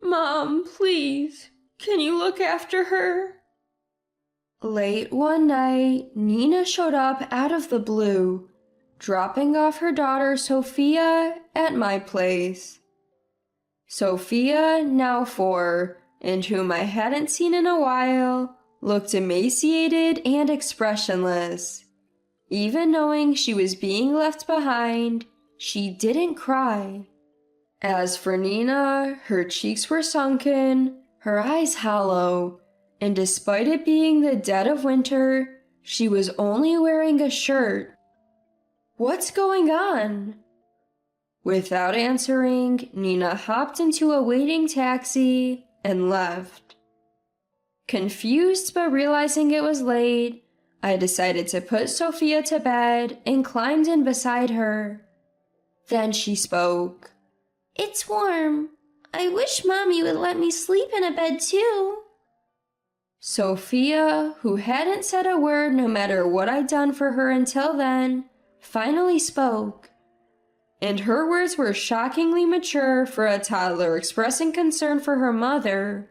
Mom, please, can you look after her? Late one night, Nina showed up out of the blue, dropping off her daughter Sophia at my place. Sophia, now 4, and whom I hadn't seen in a while, looked emaciated and expressionless. Even knowing she was being left behind, she didn't cry. As for Nina, her cheeks were sunken, her eyes hollow, and despite it being the dead of winter, she was only wearing a shirt. "What's going on?" Without answering, Nina hopped into a waiting taxi and left. Confused but realizing it was late, I decided to put Sophia to bed and climbed in beside her. Then she spoke. "It's warm. I wish Mommy would let me sleep in a bed too." Sophia, who hadn't said a word no matter what I'd done for her until then, finally spoke. And her words were shockingly mature for a toddler expressing concern for her mother.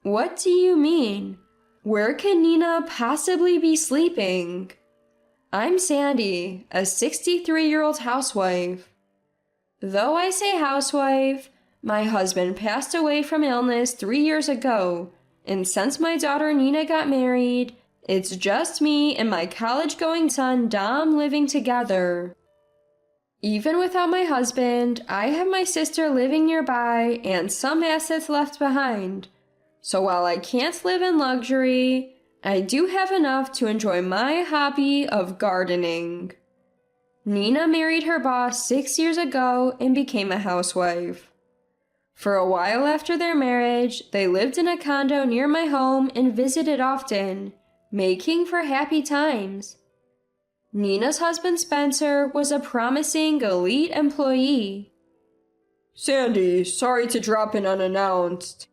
"What do you mean? Where can Nina possibly be sleeping?" I'm Sandy, a 63-year-old housewife. Though I say housewife, my husband passed away from illness 3 years ago, and since my daughter Nina got married, it's just me and my college-going son Dom living together. Even without my husband, I have my sister living nearby and some assets left behind. So while I can't live in luxury, I do have enough to enjoy my hobby of gardening. Nina married her boss 6 years ago and became a housewife. For a while after their marriage, they lived in a condo near my home and visited often, making for happy times. Nina's husband Spencer was a promising elite employee. "Sandy, sorry to drop in unannounced."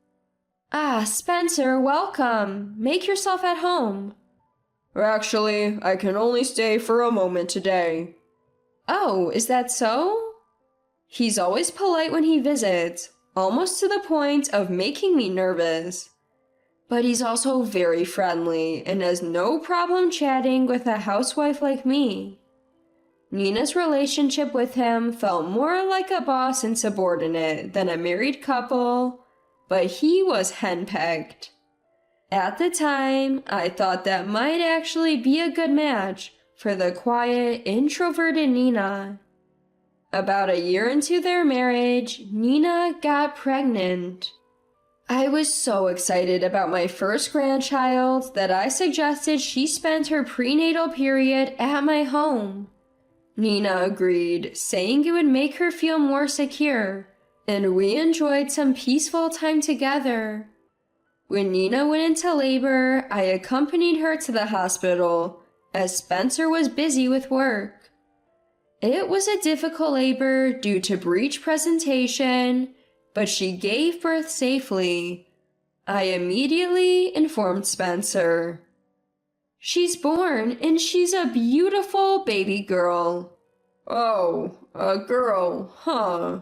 "Ah, Spencer, welcome. Make yourself at home." "Actually, I can only stay for a moment today." "Oh, is that so?" He's always polite when he visits, almost to the point of making me nervous. But he's also very friendly and has no problem chatting with a housewife like me. Nina's relationship with him felt more like a boss and subordinate than a married couple, but he was henpecked. At the time, I thought that might actually be a good match for the quiet, introverted Nina. About a year into their marriage, Nina got pregnant. I was so excited about my first grandchild that I suggested she spend her prenatal period at my home. Nina agreed, saying it would make her feel more secure, and we enjoyed some peaceful time together. When Nina went into labor, I accompanied her to the hospital, as Spencer was busy with work. It was a difficult labor due to breech presentation, but she gave birth safely. I immediately informed Spencer. "She's born, and she's a beautiful baby girl." "Oh, a girl, huh?"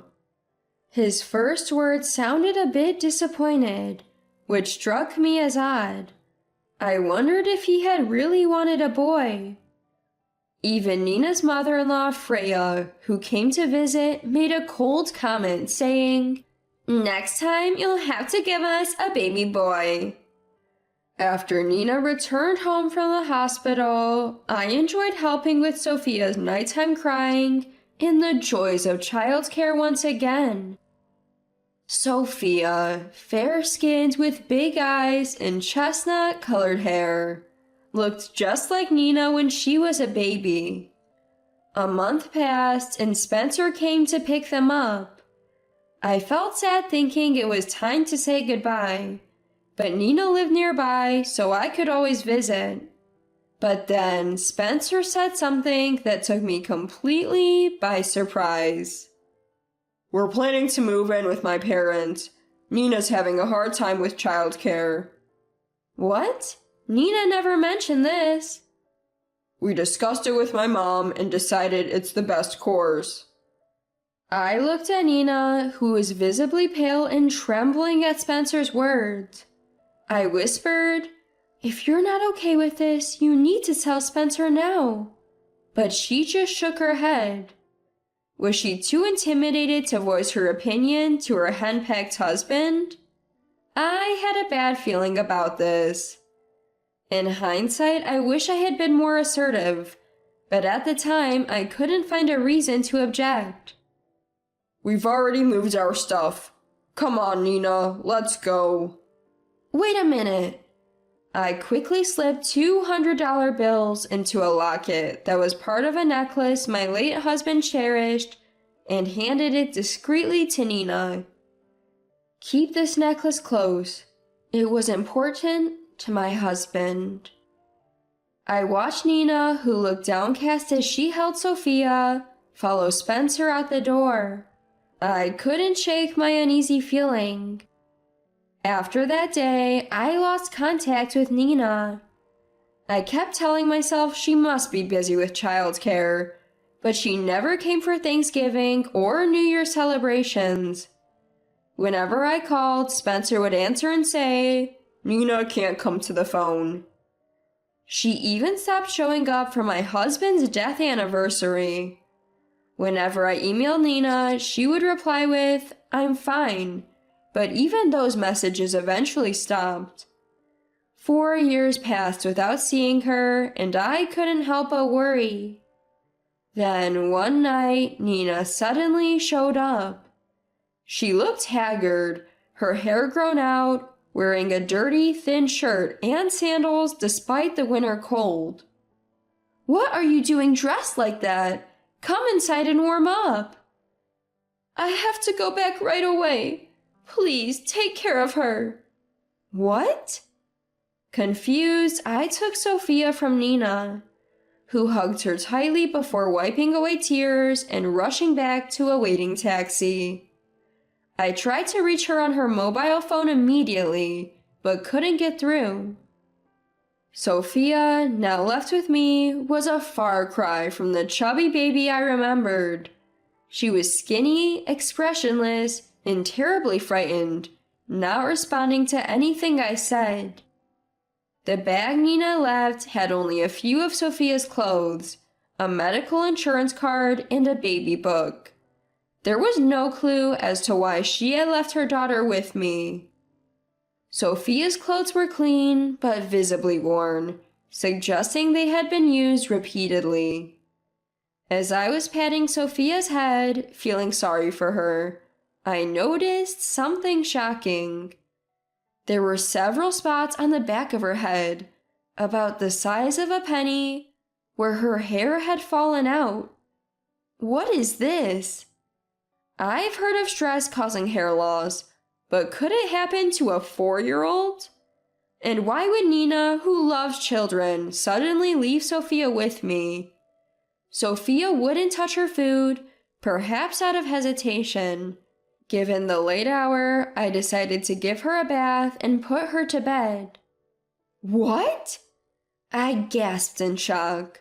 His first words sounded a bit disappointed, which struck me as odd. I wondered if he had really wanted a boy. Even Nina's mother-in-law, Freya, who came to visit, made a cold comment saying, "Next time you'll have to give us a baby boy." After Nina returned home from the hospital, I enjoyed helping with Sophia's nighttime crying and the joys of childcare once again. Sophia, fair-skinned with big eyes and chestnut-colored hair, looked just like Nina when she was a baby. A month passed and Spencer came to pick them up. I felt sad thinking it was time to say goodbye, but Nina lived nearby so I could always visit. But then Spencer said something that took me completely by surprise. "We're planning to move in with my parents. Nina's having a hard time with childcare." "What? Nina never mentioned this." "We discussed it with my mom and decided it's the best course." I looked at Nina, who was visibly pale and trembling at Spencer's words. I whispered, "If you're not okay with this, you need to tell Spencer now." But she just shook her head. Was she too intimidated to voice her opinion to her henpecked husband? I had a bad feeling about this. In hindsight, I wish I had been more assertive, but at the time, I couldn't find a reason to object. "We've already moved our stuff. Come on, Nina, let's go." Wait a minute. I quickly slipped $200 bills into a locket that was part of a necklace my late husband cherished and handed it discreetly to Nina. Keep this necklace close. It was important to my husband. I watched Nina, who looked downcast as she held Sophia, follow Spencer out the door. I couldn't shake my uneasy feeling. After that day, I lost contact with Nina. I kept telling myself she must be busy with childcare, but she never came for Thanksgiving or New Year celebrations. Whenever I called, Spencer would answer and say, "Nina can't come to the phone." She even stopped showing up for my husband's death anniversary. Whenever I emailed Nina, she would reply with, "I'm fine," but even those messages eventually stopped. 4 years passed without seeing her, and I couldn't help but worry. Then one night, Nina suddenly showed up. She looked haggard, her hair grown out, wearing a dirty, thin shirt and sandals despite the winter cold. "What are you doing dressed like that? Come inside and warm up." "I have to go back right away. Please take care of her." "What?" Confused, I took Sophia from Nina, who hugged her tightly before wiping away tears and rushing back to a waiting taxi. I tried to reach her on her mobile phone immediately, but couldn't get through. Sophia, now left with me, was a far cry from the chubby baby I remembered. She was skinny, expressionless, and terribly frightened, not responding to anything I said. The bag Nina left had only a few of Sophia's clothes, a medical insurance card, and a baby book. There was no clue as to why she had left her daughter with me. Sophia's clothes were clean, but visibly worn, suggesting they had been used repeatedly. As I was patting Sophia's head, feeling sorry for her, I noticed something shocking. There were several spots on the back of her head, about the size of a penny, where her hair had fallen out. What is this? I've heard of stress causing hair loss, but could it happen to a 4-year-old? And why would Nina, who loves children, suddenly leave Sophia with me? Sophia wouldn't touch her food, perhaps out of hesitation. Given the late hour, I decided to give her a bath and put her to bed. What? I gasped in shock.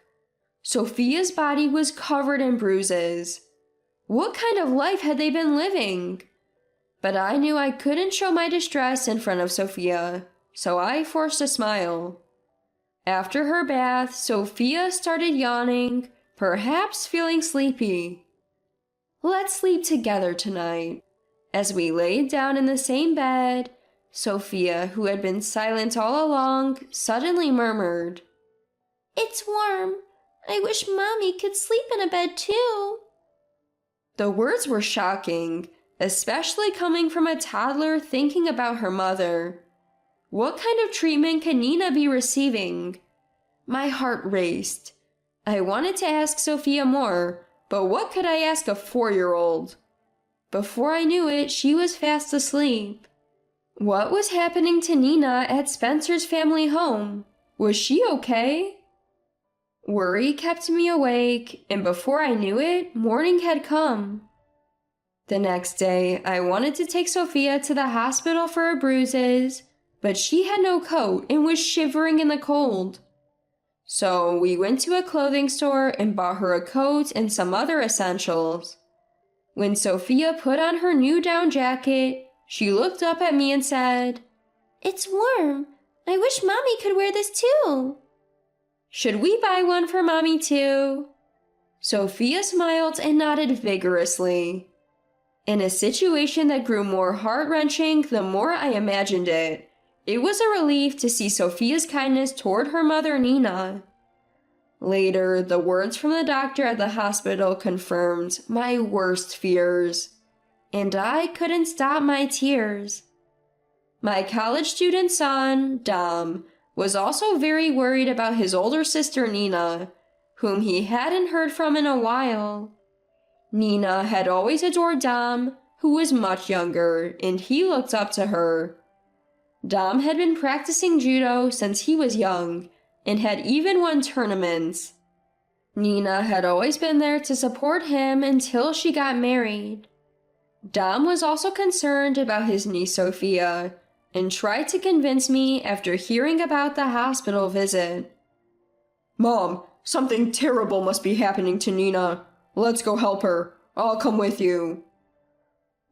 Sophia's body was covered in bruises. What kind of life had they been living? But I knew I couldn't show my distress in front of Sophia, so I forced a smile. After her bath, Sophia started yawning, perhaps feeling sleepy. "Let's sleep together tonight." As we laid down in the same bed, Sophia, who had been silent all along, suddenly murmured, "It's warm. I wish Mommy could sleep in a bed too." The words were shocking, especially coming from a toddler thinking about her mother. What kind of treatment could Nina be receiving? My heart raced. I wanted to ask Sophia more, but what could I ask a 4-year-old? Before I knew it, she was fast asleep. What was happening to Nina at Spencer's family home? Was she okay? Worry kept me awake, and before I knew it, morning had come. The next day, I wanted to take Sophia to the hospital for her bruises, but she had no coat and was shivering in the cold. So we went to a clothing store and bought her a coat and some other essentials. When Sophia put on her new down jacket, she looked up at me and said, "It's warm. I wish Mommy could wear this too." "Should we buy one for Mommy too?" Sophia smiled and nodded vigorously. In a situation that grew more heart-wrenching the more I imagined it, it was a relief to see Sophia's kindness toward her mother, Nina. Later, the words from the doctor at the hospital confirmed my worst fears, and I couldn't stop my tears. My college student son, Dom, was also very worried about his older sister, Nina, whom he hadn't heard from in a while. Nina had always adored Dom, who was much younger, and he looked up to her. Dom had been practicing judo since he was young, and had even won tournaments. Nina had always been there to support him until she got married. Dom was also concerned about his niece Sophia, and tried to convince me after hearing about the hospital visit. "Mom, something terrible must be happening to Nina. Let's go help her. I'll come with you."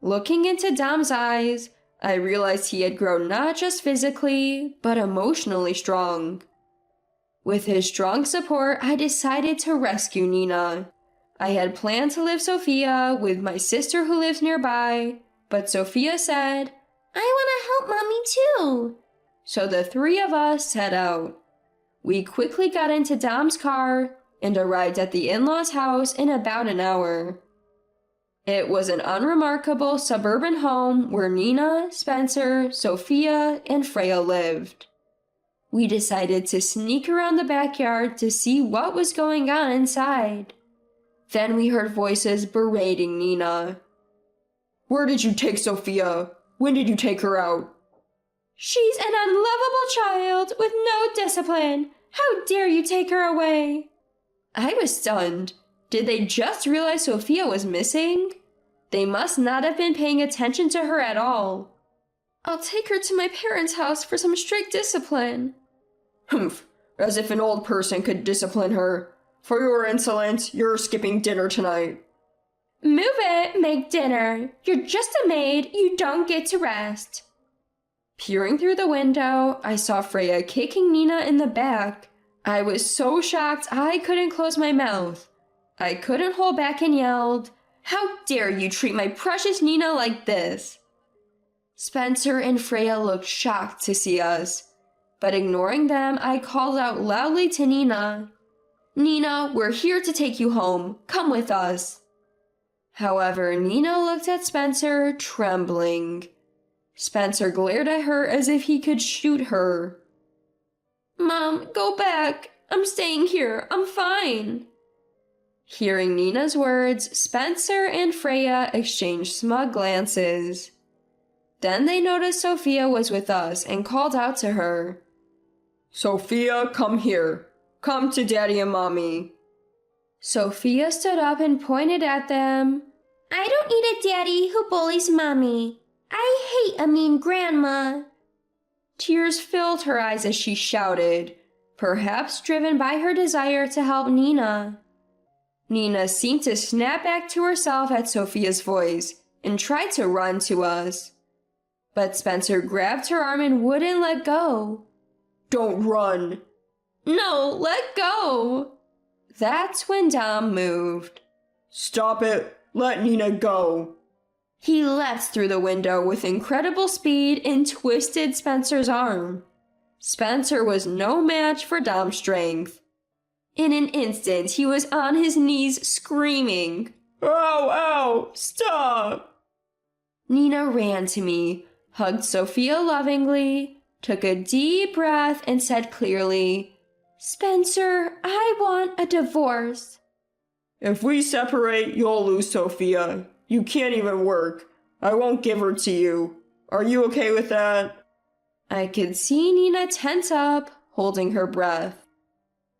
Looking into Dom's eyes, I realized he had grown not just physically, but emotionally strong. With his strong support, I decided to rescue Nina. I had planned to leave Sophia with my sister who lives nearby, but Sophia said, "I want to help Mommy too." So the three of us set out. We quickly got into Dom's car and arrived at the in-laws' house in about an hour. It was an unremarkable suburban home where Nina, Spencer, Sophia, and Freya lived. We decided to sneak around the backyard to see what was going on inside. Then we heard voices berating Nina. "Where did you take Sophia? When did you take her out?" "She's an unlovable child with no discipline. How dare you take her away?" I was stunned. Did they just realize Sophia was missing? They must not have been paying attention to her at all. "I'll take her to my parents' house for some strict discipline." "Humph, as if an old person could discipline her. For your insolence, you're skipping dinner tonight." "Move it, make dinner. You're just a maid, you don't get to rest." Peering through the window, I saw Freya kicking Nina in the back. I was so shocked I couldn't close my mouth. I couldn't hold back and yelled, "How dare you treat my precious Nina like this?" Spencer and Freya looked shocked to see us, but ignoring them, I called out loudly to Nina, "Nina, we're here to take you home. Come with us." However, Nina looked at Spencer, trembling. Spencer glared at her as if he could shoot her. "Mom, go back. I'm staying here. I'm fine." Hearing Nina's words, Spencer and Freya exchanged smug glances. Then they noticed Sophia was with us and called out to her. "Sophia, come here. Come to Daddy and Mommy." Sophia stood up and pointed at them. "I don't need a daddy who bullies Mommy. I hate a mean grandma." Tears filled her eyes as she shouted, perhaps driven by her desire to help Nina. Nina seemed to snap back to herself at Sophia's voice and tried to run to us. But Spencer grabbed her arm and wouldn't let go. "Don't run." "No, let go." That's when Dom moved. "Stop it. Let Nina go." He leapt through the window with incredible speed and twisted Spencer's arm. Spencer was no match for Dom's strength. In an instant, he was on his knees screaming, "Ow, ow, stop!" Nina ran to me, hugged Sophia lovingly, took a deep breath, and said clearly, "Spencer, I want a divorce." "If we separate, you'll lose Sophia. You can't even work. I won't give her to you. Are you okay with that?" I could see Nina tense up, holding her breath.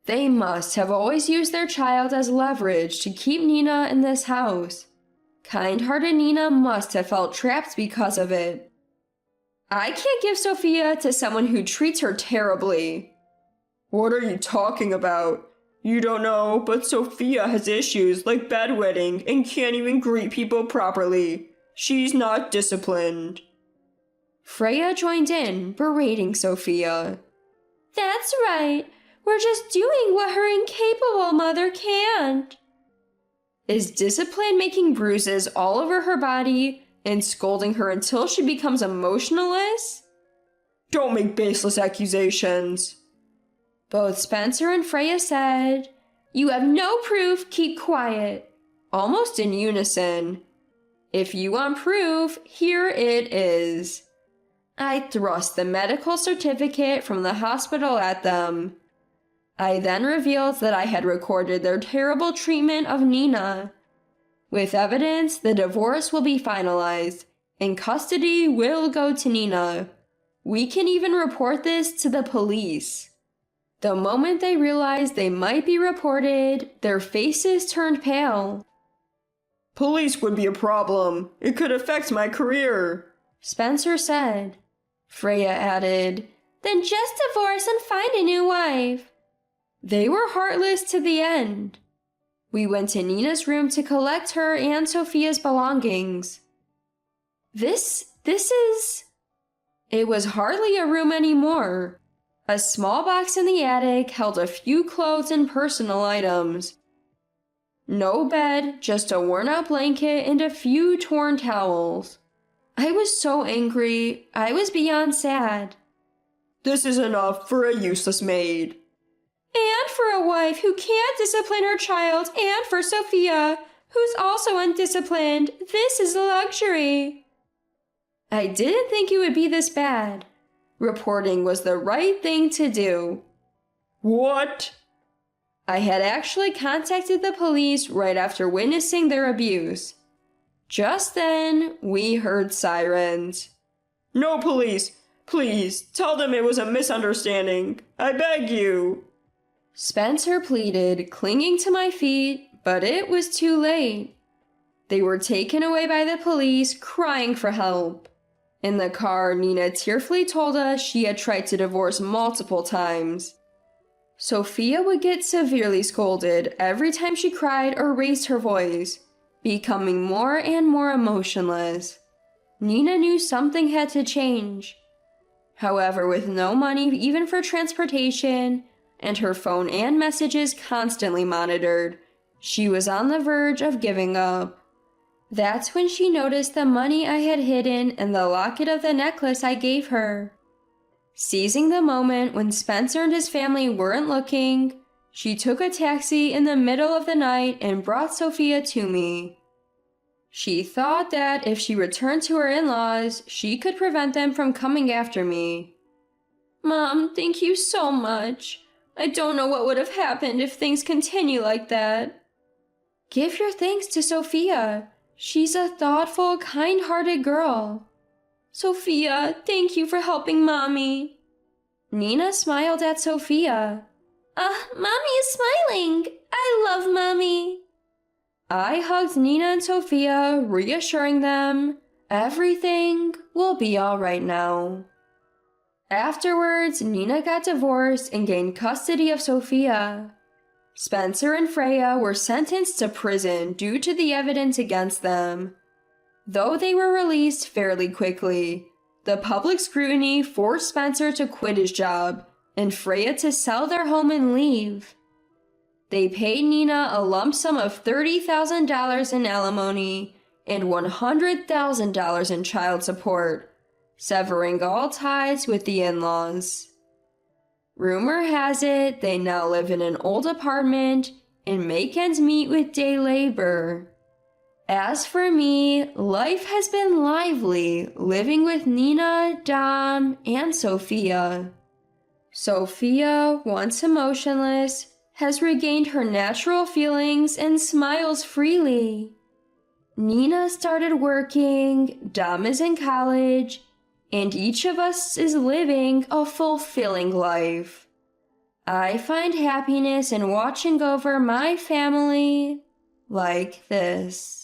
They must have always used their child as leverage to keep Nina in this house. Kind-hearted Nina must have felt trapped because of it. I can't give Sophia to someone who treats her terribly. "What are you talking about? You don't know, but Sophia has issues like bedwetting and can't even greet people properly. She's not disciplined. Freya joined in, berating Sophia. That's right. We're just doing what her incapable mother can't. Is discipline making bruises all over her body and scolding her until she becomes emotionless? Don't make baseless accusations. Both Spencer and Freya said, You have no proof, keep quiet. Almost in unison. If you want proof, here it is. I thrust the medical certificate from the hospital at them. I then revealed that I had recorded their terrible treatment of Nina. With evidence, the divorce will be finalized, and custody will go to Nina. We can even report this to the police. The moment they realized they might be reported, their faces turned pale. Police would be a problem. It could affect my career, Spencer said. Freya added, Then just divorce and find a new wife. They were heartless to the end. We went to Nina's room to collect her and Sophia's belongings. This is... It was hardly a room anymore. A small box in the attic held a few clothes and personal items. No bed, just a worn-out blanket and a few torn towels. I was so angry. I was beyond sad. This is enough for a useless maid. And for a wife who can't discipline her child, and for Sophia, who's also undisciplined. This is a luxury. I didn't think it would be this bad. Reporting was the right thing to do. What? I had actually contacted the police right after witnessing their abuse. Just then, we heard sirens. No, police! Please, tell them it was a misunderstanding. I beg you. Spencer pleaded, clinging to my feet, but it was too late. They were taken away by the police, crying for help. In the car, Nina tearfully told us she had tried to divorce multiple times. Sophia would get severely scolded every time she cried or raised her voice, becoming more and more emotionless. Nina knew something had to change. However, with no money even for transportation, and her phone and messages constantly monitored, she was on the verge of giving up. That's when she noticed the money I had hidden and the locket of the necklace I gave her. Seizing the moment when Spencer and his family weren't looking, she took a taxi in the middle of the night and brought Sophia to me. She thought that if she returned to her in-laws, she could prevent them from coming after me. Mom, thank you so much. I don't know what would have happened if things continue like that. Give your thanks to Sophia. She's a thoughtful, kind-hearted girl. Sophia, thank you for helping Mommy. Nina smiled at Sophia. Mommy is smiling. I love Mommy. I hugged Nina and Sophia, reassuring them everything will be all right now. Afterwards, Nina got divorced and gained custody of Sophia. Spencer and Freya were sentenced to prison due to the evidence against them. Though they were released fairly quickly, the public scrutiny forced Spencer to quit his job and Freya to sell their home and leave. They paid Nina a lump sum of $30,000 in alimony and $100,000 in child support, severing all ties with the in-laws. Rumor has it they now live in an old apartment and make ends meet with day labor. As for me, life has been lively, living with Nina, Dom, and Sophia. Sophia, once emotionless, has regained her natural feelings and smiles freely. Nina started working, Dom is in college, and each of us is living a fulfilling life. I find happiness in watching over my family like this.